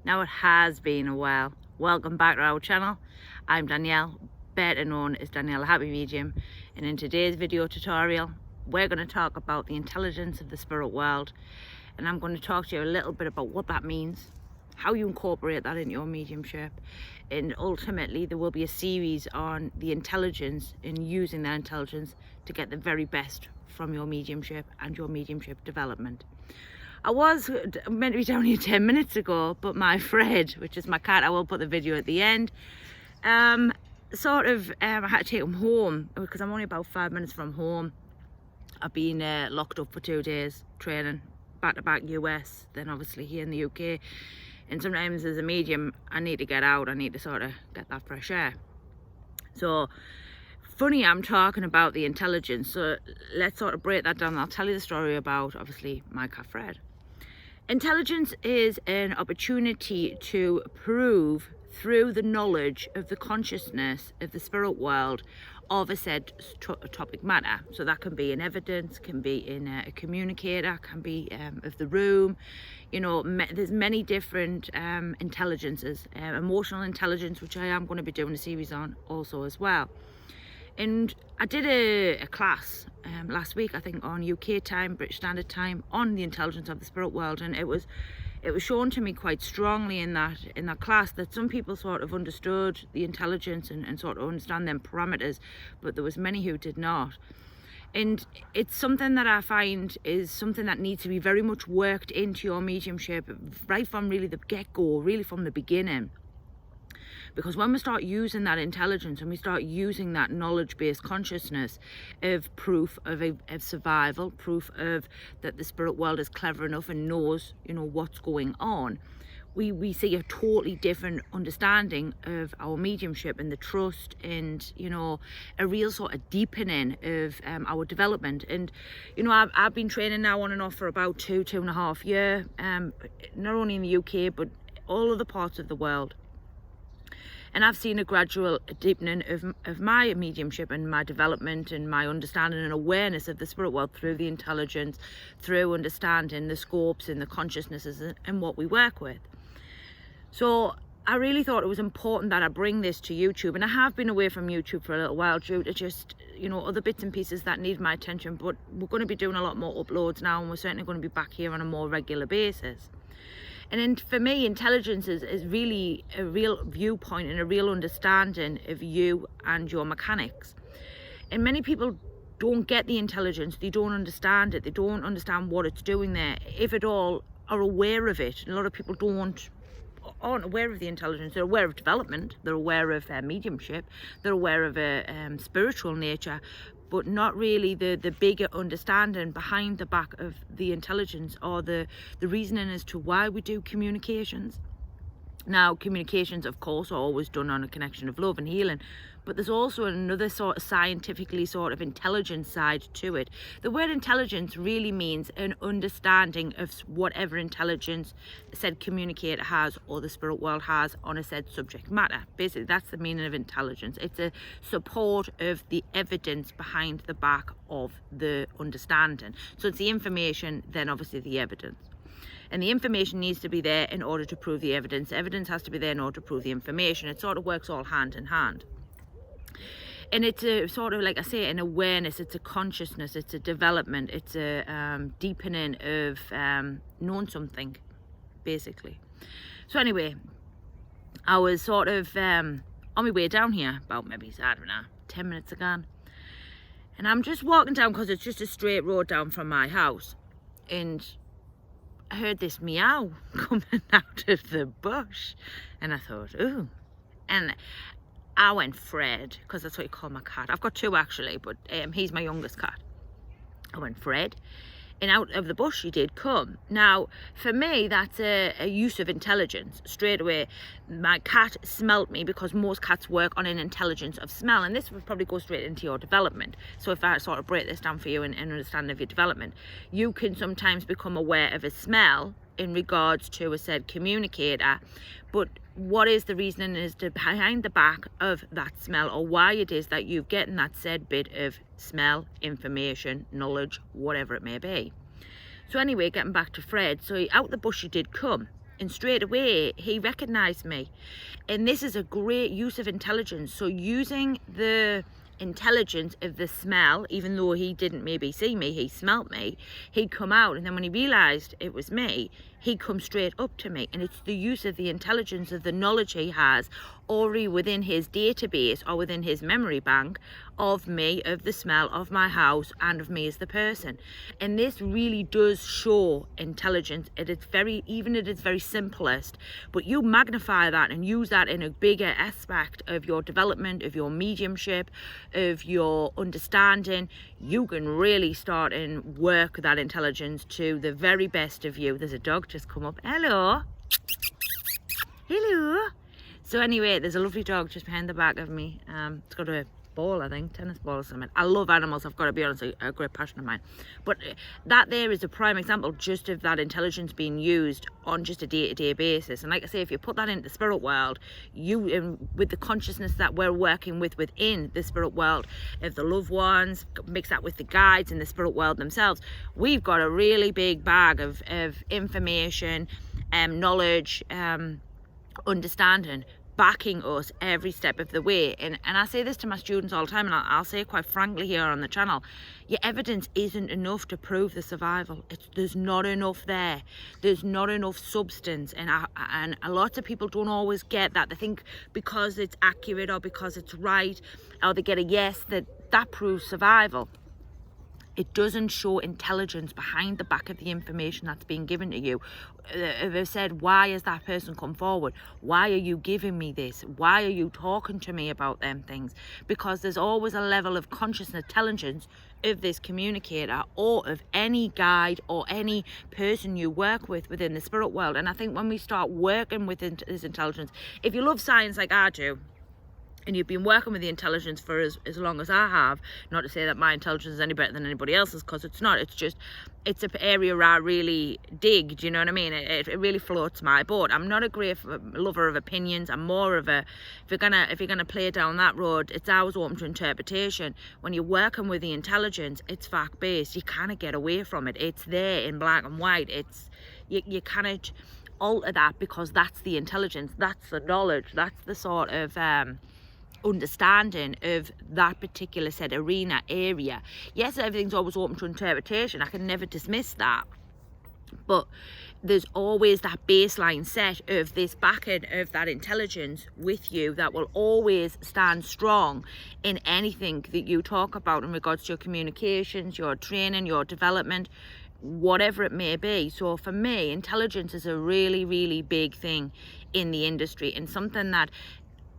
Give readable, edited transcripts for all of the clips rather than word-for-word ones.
Now it has been a while. Welcome back to our channel. I'm Danielle, better known as Danielle Happy Medium, and in today's video tutorial we're going to talk about the intelligence of the spirit world, and I'm going to talk to you a little bit about what that means, how you incorporate that into your mediumship, and ultimately there will be a series on the intelligence and using that intelligence to get the very best from your mediumship and your mediumship development. I was meant to be down here 10 minutes ago, but my Fred, which is my cat, I will put the video at the end, I had to take him home because I'm only about 5 minutes from home. I've been locked up for 2 days training back-to-back US, then obviously here in the UK, and sometimes as a medium I need to get out, I need to sort of get that fresh air. So funny I'm talking about the intelligence, so let's sort of break that down. I'll tell you the story about obviously my cat Fred. Intelligence is an opportunity to prove through the knowledge of the consciousness of the spirit world of a said topic matter. So that can be in evidence, can be in a communicator, can be of the room. You know, there's many different intelligences. Emotional intelligence, which I am going to be doing a series on also as well. And I did a class last week, I think, on UK time, British Standard Time, on the intelligence of the spirit world, and it was shown to me quite strongly in that class that some people sort of understood the intelligence and sort of understand them parameters, but there was many who did not. And it's something that I find is something that needs to be very much worked into your mediumship right from really the get-go, really from the beginning. Because when we start using that intelligence and we start using that knowledge-based consciousness of proof of survival, proof of that the spirit world is clever enough and knows, you know, what's going on, we see a totally different understanding of our mediumship and the trust, and, you know, a real sort of deepening of our development. And, you know, I've been training now on and off for about two and a half years, not only in the UK, but all other parts of the world. And I've seen a gradual deepening of my mediumship and my development and my understanding and awareness of the spirit world through the intelligence, through understanding the scopes and the consciousnesses and what we work with. So I really thought it was important that I bring this to YouTube, and I have been away from YouTube for a little while due to just, you know, other bits and pieces that need my attention, but we're going to be doing a lot more uploads now, and we're certainly going to be back here on a more regular basis. And then for me, intelligence is really a real viewpoint and a real understanding of you and your mechanics. And many people don't get the intelligence, they don't understand it, they don't understand what it's doing there, if at all are aware of it. A lot of people aren't aware of the intelligence. They're aware of development, they're aware of mediumship, they're aware of a spiritual nature, but not really the bigger understanding behind the back of the intelligence, or the reasoning as to why we do communications. Now, communications, of course, are always done on a connection of love and healing, but there's also another sort of scientifically sort of intelligence side to it. The word intelligence really means an understanding of whatever intelligence said communicator has or the spirit world has on a said subject matter. Basically, that's the meaning of intelligence. It's a support of the evidence behind the back of the understanding. So it's the information, then obviously the evidence. And the information needs to be there in order to prove the evidence. Evidence has to be there in order to prove the information. It sort of works all hand in hand. And it's a sort of, like I say, an awareness, it's a consciousness, it's a development, it's a deepening of knowing something, basically. So anyway, I was sort of on my way down here, about maybe, I don't know, 10 minutes ago. And I'm just walking down because it's just a straight road down from my house. And I heard this meow coming out of the bush, and I thought, ooh. And I went Fred, because that's what you call my cat. I've got two actually, but he's my youngest cat. I went Fred, and out of the bush he did come. Now, for me, that's a use of intelligence. Straight away, my cat smelt me, because most cats work on an intelligence of smell, and this would probably go straight into your development. So if I sort of break this down for you and understand of your development, you can sometimes become aware of a smell in regards to a said communicator, but what is the reasoning is behind the back of that smell, or why it is that you're getting that said bit of smell, information, knowledge, whatever it may be. So anyway, getting back to Fred, so out the bush he did come, And straight away, he recognized me. And this is a great use of intelligence. So using the intelligence of the smell, even though he didn't maybe see me, he smelt me, he'd come out, and then when he realized it was me, he'd come straight up to me. And it's the use of the intelligence of the knowledge he has already within his database or within his memory bank of me, of the smell of my house, and of me as the person. And this really does show intelligence at its very, even at its very simplest, but you magnify that and use that in a bigger aspect of your development, of your mediumship, of your understanding, you can really start and work that intelligence to the very best of you. There's a dog just come up. Hello. Hello. So anyway, there's a lovely dog just behind the back of me. It's got a ball, I think, tennis ball or something. I love animals, I've got to be honest, a great passion of mine. But that there is a prime example just of that intelligence being used on just a day-to-day basis. And like I say, if you put that into the spirit world, you, with the consciousness that we're working with within the spirit world of the loved ones, mix that with the guides in the spirit world themselves, we've got a really big bag of information, knowledge, understanding, backing us every step of the way. And I say this to my students all the time, and I'll say it quite frankly here on the channel, your evidence isn't enough to prove the survival. There's not enough there. There's not enough substance, and a lot of people don't always get that. They think because it's accurate or because it's right, or they get a yes, that proves survival. It doesn't show intelligence behind the back of the information that's being given to you. They've said, why has that person come forward? Why are you giving me this? Why are you talking to me about them things? Because there's always a level of conscious intelligence of this communicator or of any guide or any person you work with within the spirit world. And I think when we start working with this intelligence, if you love science like I do, and you've been working with the intelligence for as long as I have, not to say that my intelligence is any better than anybody else's, because it's not. It's just, it's an area where I really dig, do you know what I mean? It really floats my boat. I'm not a great lover of opinions. I'm more of a, if you're gonna play down that road, it's always open to interpretation. When you're working with the intelligence, it's fact-based. You kind of get away from it. It's there in black and white. It's, you kind of alter that because that's the intelligence, that's the knowledge, that's the sort of understanding of that particular said arena area. Yes, everything's always open to interpretation. I can never dismiss that, but there's always that baseline set of this backing of that intelligence with you that will always stand strong in anything that you talk about in regards to your communications, your training, your development, whatever it may be. So for me, intelligence is a really, really big thing in the industry, and something that,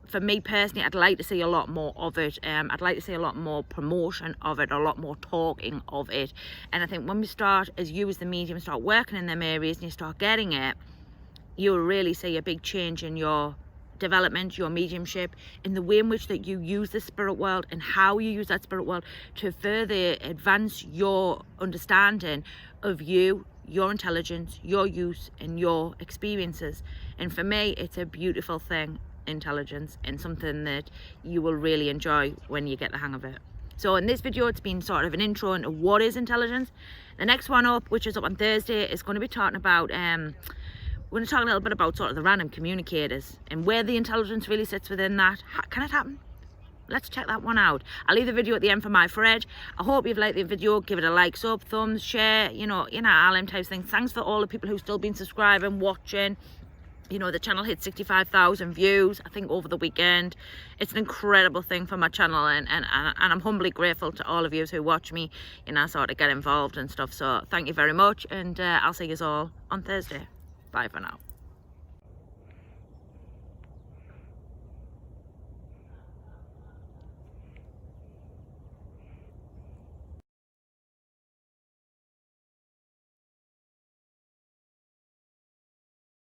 for me personally, I'd like to see a lot more of it. I'd like to see a lot more promotion of it, a lot more talking of it. And I think when we start, as you as the medium, start working in them areas and you start getting it, you'll really see a big change in your development, your mediumship, in the way in which that you use the spirit world and how you use that spirit world to further advance your understanding of you, your intelligence, your use and your experiences. And for me, it's a beautiful thing, intelligence, and something that you will really enjoy when you get the hang of it. So in this video, it's been sort of an intro into what is intelligence. The next one up, which is up on Thursday, is going to be talking about we're going to talk a little bit about sort of the random communicators and where the intelligence really sits within that. Can it happen? Let's check that one out. I'll leave the video at the end for my thread. I hope you've liked the video. Give it a like, sub, thumbs, share, you know, all them types of things. Thanks for all the people who've still been subscribing, watching. You know, the channel hit 65,000 views, I think, over the weekend. It's an incredible thing for my channel, and I'm humbly grateful to all of you who watch me, you know, sort of get involved and stuff. So thank you very much, and I'll see you all on Thursday. Bye for now.